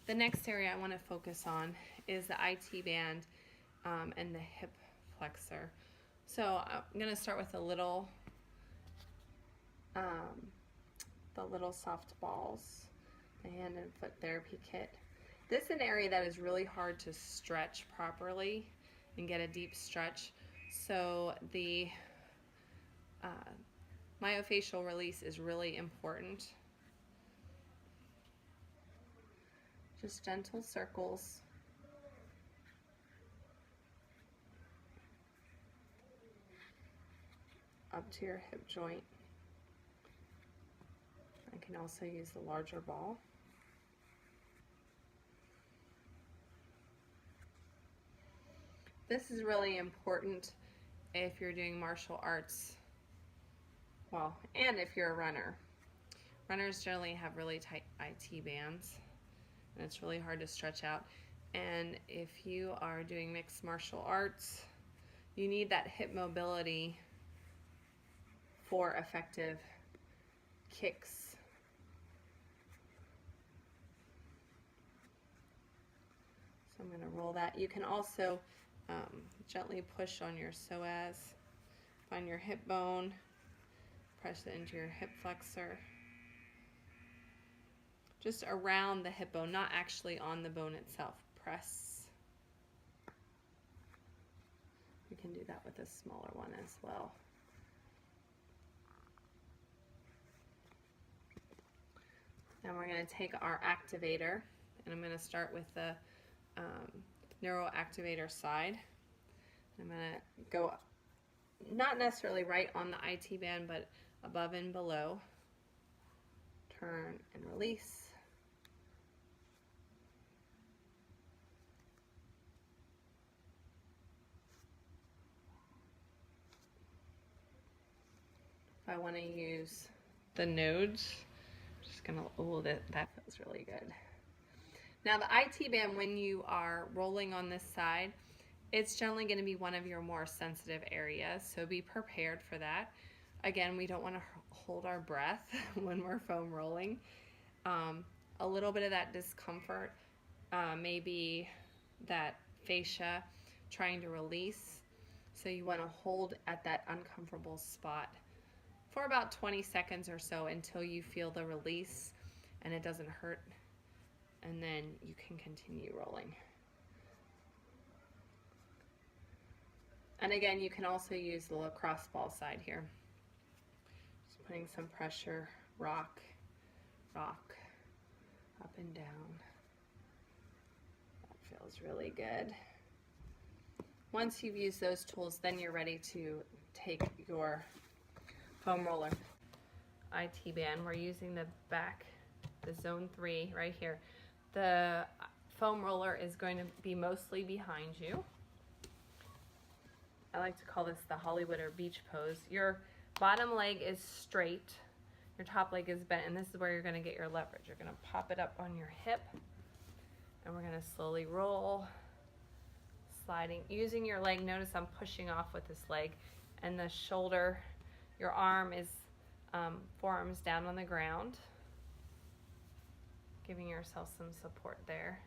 The next area I want to focus on is the IT band and the hip flexor. So I'm going to start with the little soft balls, the hand and foot therapy kit. This is an area that is really hard to stretch properly and get a deep stretch. So the myofascial release is really important. Just gentle circles. Up to your hip joint. I can also use the larger ball. This is really important if you're doing martial arts, well, and if you're a runner. Runners generally have really tight IT bands, and it's really hard to stretch out. And if you are doing mixed martial arts, you need that hip mobility for effective kicks. So I'm going to roll that. You can also gently push on your psoas, find your hip bone, press it into your hip flexor. Just around the hip bone, not actually on the bone itself. Press. You can do that with a smaller one as well. Then we're going to take our activator, and I'm going to start with the neuroactivator side. I'm going to go not necessarily right on the IT band, but above and below. Turn and release. If I want to use the nodes, I'm just going to, oh, that feels really good. Now the IT band, when you are rolling on this side, it's generally going to be one of your more sensitive areas, so be prepared for that. Again, we don't want to hold our breath when we're foam rolling. A little bit of that discomfort, maybe that fascia trying to release, so you want to hold at that uncomfortable spot for about 20 seconds or so until you feel the release and it doesn't hurt, and then you can continue rolling. And again, you can also use the lacrosse ball side here. Just putting some pressure, rock, rock, up and down. That feels really good. Once you've used those tools, then you're ready to take your foam roller. IT band, we're using the back, the zone 3 right here. The foam roller is going to be mostly behind you. I like to call this the Hollywood or beach pose. Your bottom leg is straight, your top leg is bent, and this is where you're going to get your leverage. You're going to pop it up on your hip, and we're going to slowly roll, sliding, using your leg. Notice I'm pushing off with this leg, and the shoulder, your arm is forearms down on the ground, giving yourself some support there.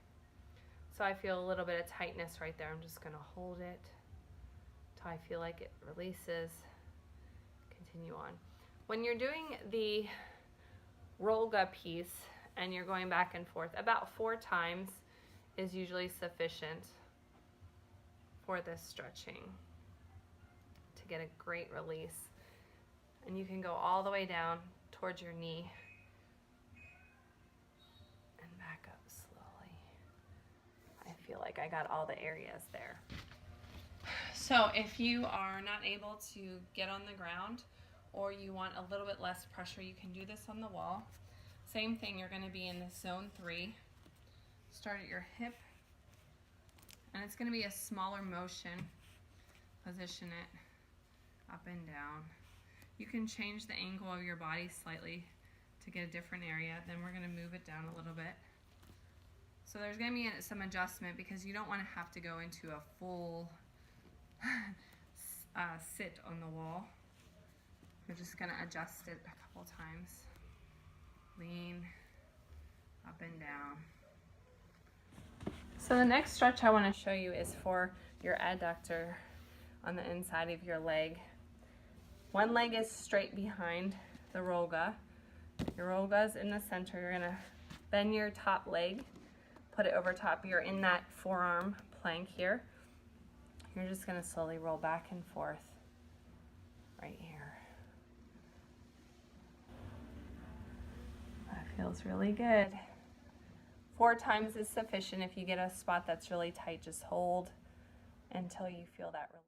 So I feel a little bit of tightness right there. I'm just going to hold it until I feel like it releases. Continue on. When you're doing the Rolga piece and you're going back and forth, about 4 times is usually sufficient for this stretching to get a great release. And you can go all the way down towards your knee and back up slowly. I feel like I got all the areas there. So if you are not able to get on the ground, or you want a little bit less pressure, you can do this on the wall. Same thing, you're going to be in this zone 3. Start at your hip, and it's going to be a smaller motion. Position it up and down. You can change the angle of your body slightly to get a different area. Then we're going to move it down a little bit. So there's going to be some adjustment because you don't want to have to go into a full sit on the wall. We're just going to adjust it a couple times. Lean, up and down. So the next stretch I want to show you is for your adductor on the inside of your leg. One leg is straight behind the rolga. Your rolga is in the center. You're going to bend your top leg, put it over top. You're in that forearm plank here. You're just going to slowly roll back and forth right here. That feels really good. 4 times is sufficient. If you get a spot that's really tight, just hold until you feel that release.